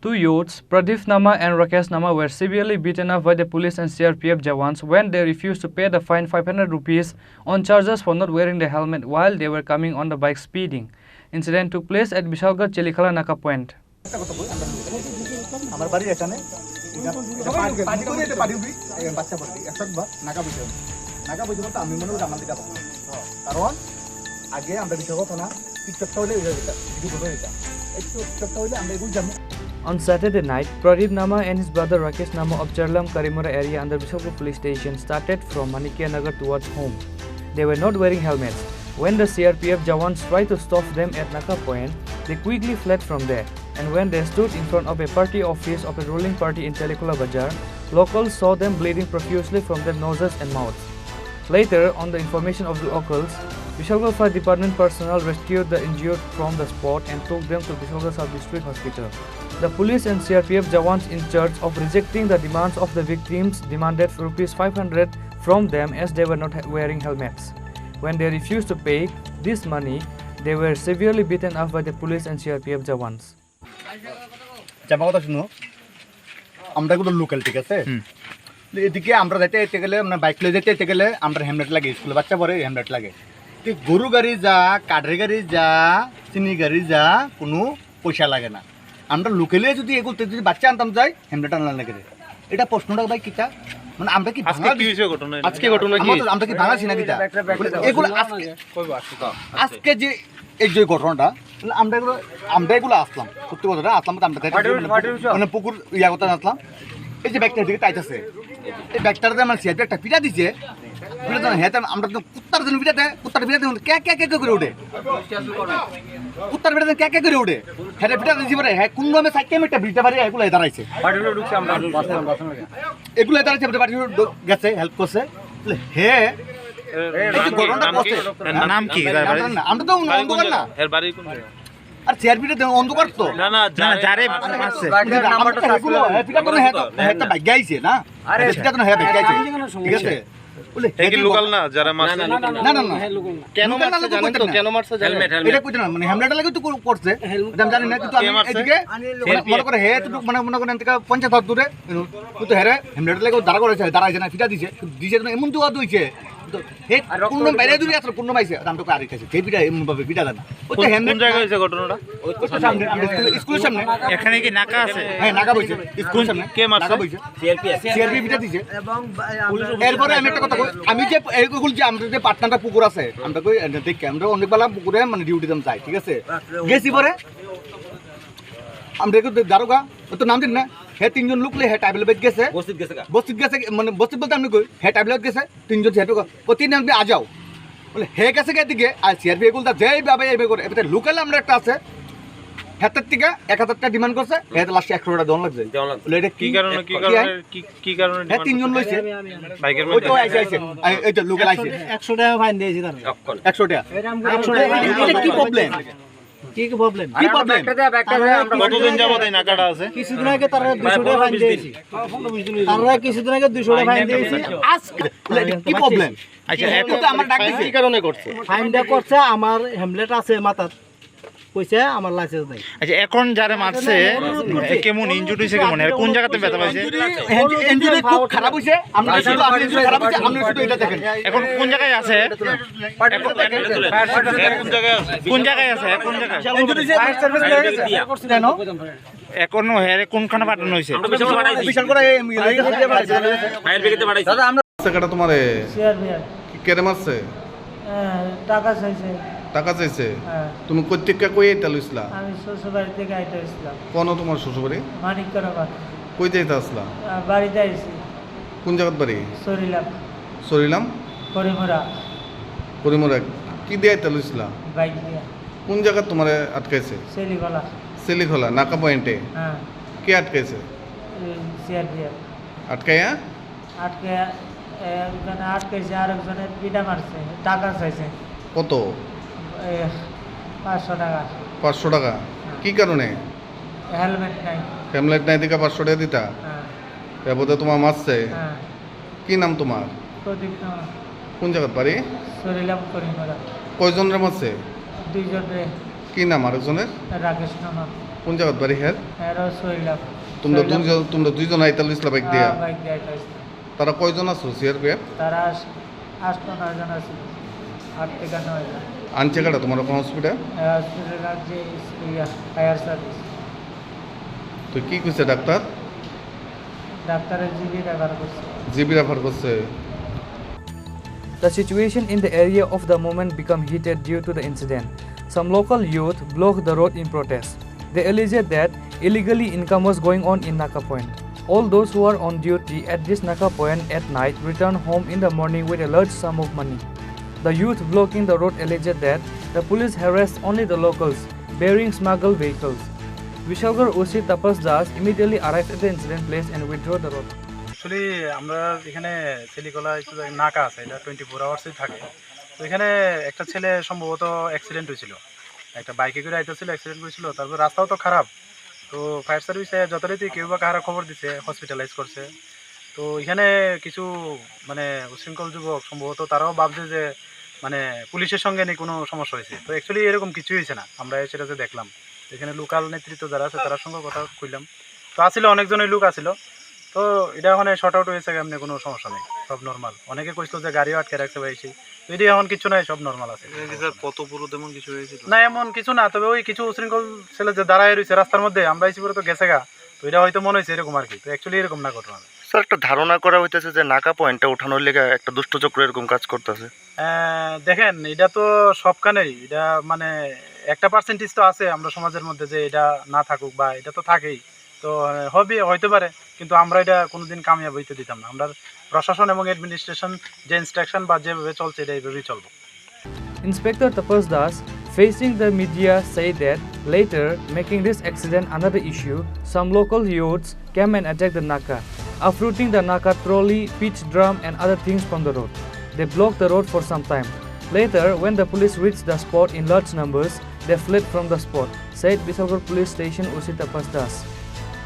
Two youths, Pradeep Nama and Rakesh Nama, were severely beaten up by the police and CRPF Jawans when they refused to pay the fine 500 rupees on charges for not wearing the helmet while they were coming on the bike speeding. Incident took place at Bishalgarh Chelikhala Naka Point. On Saturday night, Pradeep Nama and his brother Rakesh Nama of Charlam Karimura area under Bishalgarh police station started from Manikya Nagar towards home. They were not wearing helmets. When the CRPF Jawans tried to stop them at Naka Point, they quickly fled from there. And when they stood in front of a party office of a ruling party in Chelikhala Bazaar, locals saw them bleeding profusely from their noses and mouths. Later, on the information of the locals, Bishalgarh Fire Department personnel rescued the injured from the spot and took them to Bishalgarh Sub-District Hospital. The police and CRPF Jawans in charge of rejecting the demands of the victims demanded rupees 500 from them as they were not wearing helmets. When they refused to pay this money, they were severely beaten up by the police and CRPF Jawans. আমরা গুলো local ঠিক আছে এদিকে আমরা যেতে গেলে মানে bike লয়ে যেতে গেলে আমরা হেলমেট লাগে স্কুলে বাচ্চা পরে হেলমেট লাগে গরু গাড়ি যা কাঠের গাড়ি যা চিনি গাড়ি যা কোনো পয়সা লাগে না আমরা লোকালে যদি এগুলো যদি বাচ্চা আনতাম যাই হেলমেট আনা লাগে এটা প্রশ্নটা ভাই কিটা মানে আমরা কি আজকে কি হইছে ঘটনা আজকে ঘটনা কি আমরা কি ভাঙাছি না কিটা এগুলো আজকে কইবো আজকে যে এই যে ঘটনাটা আমরা এগুলো আসলাম সত্যি কথা আসলাম মানে পুকুর ইয়া কথা আসলাম এই যে ব্যাগটার দিকে টাইট এই ব্যাগটাতে আমার সিআরপি একটা পিটা দিছে আমরা কুত্তার জন্য পিটাতে কুত্তার পিটাতে কে করে ওঠে কুত্তার পিটাতে কে করে ওঠে হ্যাঁ পিটা দিছি পরে হ্যাঁ কোন নামে সাইকেল একটা বিটা পারে এগুলো দাঁড়াইছে এগুলো দাঁড়াইছে বাড়ি গেছে হেল্প করছে হ্যাঁ নাম কি আমরা তো অন্ধকার না এর বাড়ি কোন জায়গা আর সিআরপিতে অন্ধকার তো না না যারে আছে নাম্বারটা এগুলো হ্যাপিটা করে হ্যাঁ বাইক গাইছে না আরে সেটা তো হ্যাঁ বাইক গাইছে ঠিক আছে বলে হে কি লোকাল না যারা মারছে না কেন মারছে জানেন তো কেন মারছে হেলমেট এটা কইতে না মানে হেলমেটটা লাগি তো করছে আমি জানি না কিন্তু আমি এদিকে মনে করে হে তো মানে মনে করেন থেকে 50 হাত দূরে কিন্তু হেরে হেলমেট লাগি দাঁড়া করেছে দাঁড়াইছে না ফিটা দিছে দিছে তো এমন তো হইছে হে কোন বাইরে দূরে আছে কোন মাইছে আমি তো আরে কাছে কে পিটা এমন ভাবে পিটা দেনা ওই তো হেলমেট কোন জায়গায় হইছে ঘটনাটা ওই তো সামনে স্কুলের সামনে এখানে কি নাকা আছে হ্যাঁ নাকা বইছে স্কুলের সামনে কে মারছে নাকা বইছে সিআরপি পিটা দিছে এবং এরপরে আমি একটা কথা কই আমি যে এইগুলো যে আমাদের যে পাটনাটা পুকুর আছে আমরা কই দেখি আমরা অনেক বেলা পুকুরে মানে ডিউটি দাম যাই ঠিক আছে গেছি পরে আমরা একটু দারোগা ও তো নাম দিন না হে তিনজন লোক লে হে টাইবল বেজ গেছে বস্তিত গেছে মানে বস্তিত বলতে আমি কই হে টাইবল গেছে তিনজন যেহেতু ও তিনজন আ যাও বলে হে গেছে কে দিকে আর সিআরপি এগুলো যেই ভাবে এইভাবে করে এবারে লোকাল আমরা একটা আছে হেতার থেকে 1000 টাকা ডিমান্ড করছে হে লাস্টে 100 টাকা দেওয়া লাগছে বলে এটা কি কারণে হে তিনজন লইছে বাইকের মধ্যে ওই তো আইছে এই তো লোকাল আইছে 100 টাকা ফাইন দিয়েছি তার 100 টাকা এটা কি প্রবলেম কতদিন যাবত এই নাকাটা আছে কিছুদিন আগে তারা 200 টাকা ফাইন দিয়েছি কিছুদিন আগে 200 টাকা ফাইন দিয়েছি আজকে কি প্রবলেম আচ্ছা এখন তো আমার ডাক দিছে কি কারণে করছে ফাইনটা করছে আমার হেমলেট আছে মাথাত কইছে আমার লাইসেন্স নাই আচ্ছা এখন যারা মারছে কেমন ইনজুরি হইছে কেমন আর কোন জায়গাতে ব্যথা পাইছে ইনজুরি খুব খারাপ হইছে আমরা শুধু খারাপ হইছে আমরা শুধু এটা দেখেন এখন কোন জায়গায় আছে কোন জায়গায় আছে কোন জায়গায় ইনজুরি হইছে ফায়ার সার্ভিস করছে কেন এখনো হেরে কোনখানে পাঠানো হইছে বিশাল করে ফায়ার ব্রিগেডে পাঠাইছে দাদা আমরা টাকাটা তোমারে সিআরপিএফ কি কেন মারছে টাকা চাইছে টাকা চাইছে তুমি কই থেকে কই আইতা লইছলা আমি শ্বশুরবাড়ি থেকে আইতা হইছিলাম কোন তোমার শ্বশুরবাড়ি মানিকনগর কই যাইতা আসলা বাড়িতে আইছি কোন জায়গাত বাড়ি সরিলাম পরিমরা কি দিয়ে আইতা লইছলা বাইক দিয়া কোন জায়গা তোমারে আটকাইছে সেলিখলা নাকা পয়েন্টে হ্যাঁ কে আটকাইছে সিআরপিএফ আটকায়া একজন আটকাইছে আর একজনের পিটা মারছে টাকা চাইছে কত 500 টাকা কি কারণে হেলমেট নাই দিকা 500 টাকা দিতা হ্যাঁ বোধহয় তোমার মারছে হ্যাঁ কি নাম তোমার প্রদীপ নাম কোন জায়গাত বাড়ি সরিলাম করিমরা কয়জনের মারছে দুইজন রে কি নাম আরেকজনের রাকেশ নাম কোন জায়গাত বাড়ি হ্যাঁ এরা সইলাম তোমরা দুইজন আইতাল ইসলা বাইক দিয়া বাইক দিয়ে আইতাছি। তারা কয়জন আছো সিআরপিএফ তারা 8-9 জন আছে, 8 থেকে 9 জন। আনছে কাটা তোমার হসপিটাল হসপিটাল যে ফায়ার সার্ভিস, তো কি কইছে ডাক্তার? ডাক্তারের জিবি রেফার করছে। জিবি রেফার করছে। The situation in the area of the moment became heated due to the incident. Some local youth blocked the road in protest. They alleged that illegally income was going on in Naka Point. All those who are on duty at this Naka Point at night returned home in the morning with a large sum of money. The youth blocking the road alleged that the police harassed only the locals bearing smuggled vehicles. Vishalgar Osi Tapas Das immediately arrived at the incident place and withdrew the road. Actually আমরা এখানে ছেলিকলা নাকা আছে, এটা 24 আওয়ার্সই থাকে। তো এখানে একটা ছেলে সম্ভবত অ্যাক্সিডেন্ট হয়েছিল, একটা বাইকে করে আইতেছিল, অ্যাক্সিডেন্ট করেছিল। তারপর রাস্তাও তো খারাপ, তো ফায়ার সার্ভিসে যথারীতি কেউ বা কাহারা খবর দিছে, হসপিটালাইজ করছে। তো এখানে কিছু মানে উশৃঙ্খল যুবক সম্ভবত তারাও ভাবছে যে মানে পুলিশের সঙ্গে নেই কোনো সমস্যা হয়েছে। তো অ্যাকচুয়ালি এরকম কিছুই হয়েছে না, আমরা সেটা যে দেখলাম। এখানে লোকাল নেতৃত্ব যারা আছে তার সঙ্গে কথা কইলাম, তো আসছিল অনেকজনই লোক আসছিল। তো এটা ওখানে শর্ট আউট হয়েছে, এমনি কোনো সমস্যা নেই, সব নর্মাল। অনেকে কইছিল যে গাড়িও আটকে রাখছে বা এসে, তো এটি এখন কিছু নাই, সব নর্মাল আছে। কত পুরো তেমন কিছু হয়েছিল না, এমন কিছু না, তবে ওই কিছু উশৃঙ্খল ছেলে যে দাঁড়ায় রয়েছে রাস্তার মধ্যে, আমরা এসে পরে তো গেছে গা, তো এটা হয়তো মনে হয়েছে এরকম আর কি। তো অ্যাকচুয়ালি এরকম না ঘটনা। স্যার, একটা ধারণা করা হইতেছে যে নাকা পয়েন্টটা উঠানোর লেগে একটা দুষ্টচক্র এরকম কাজ করতেছে। দেখেন, এটা তো সবখানেই, এটা মানে একটা পার্সেন্টেজ তো আছে আমরা সমাজের মধ্যে যে এটা না থাকুক, বা এটা তো থাকেই, তো হবে হইতে পারে, কিন্তু আমরা এটা কোনোদিন কামিয়াব হইতে দিতাম না। আমরা প্রশাসন এবং অ্যাডমিনিস্ট্রেশন যে ইনস্ট্রাকশন বা যেভাবে চলছে এটা এইভাবেই চলবো। Inspector Tapas Das, facing the media, said that later, making this accident another issue, some local youths came and attacked the Naka, uprooting the Naka trolley, pitch drum and other things from the road. They blocked the road for some time. Later, when the police reached the spot in large numbers, they fled from the spot, said Bisalgarh Police Station Osi Tapas Das.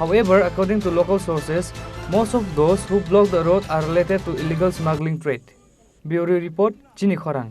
However, according to local sources, most of those who blocked the road are related to illegal smuggling trade. Bureau Report, Chini Khorang.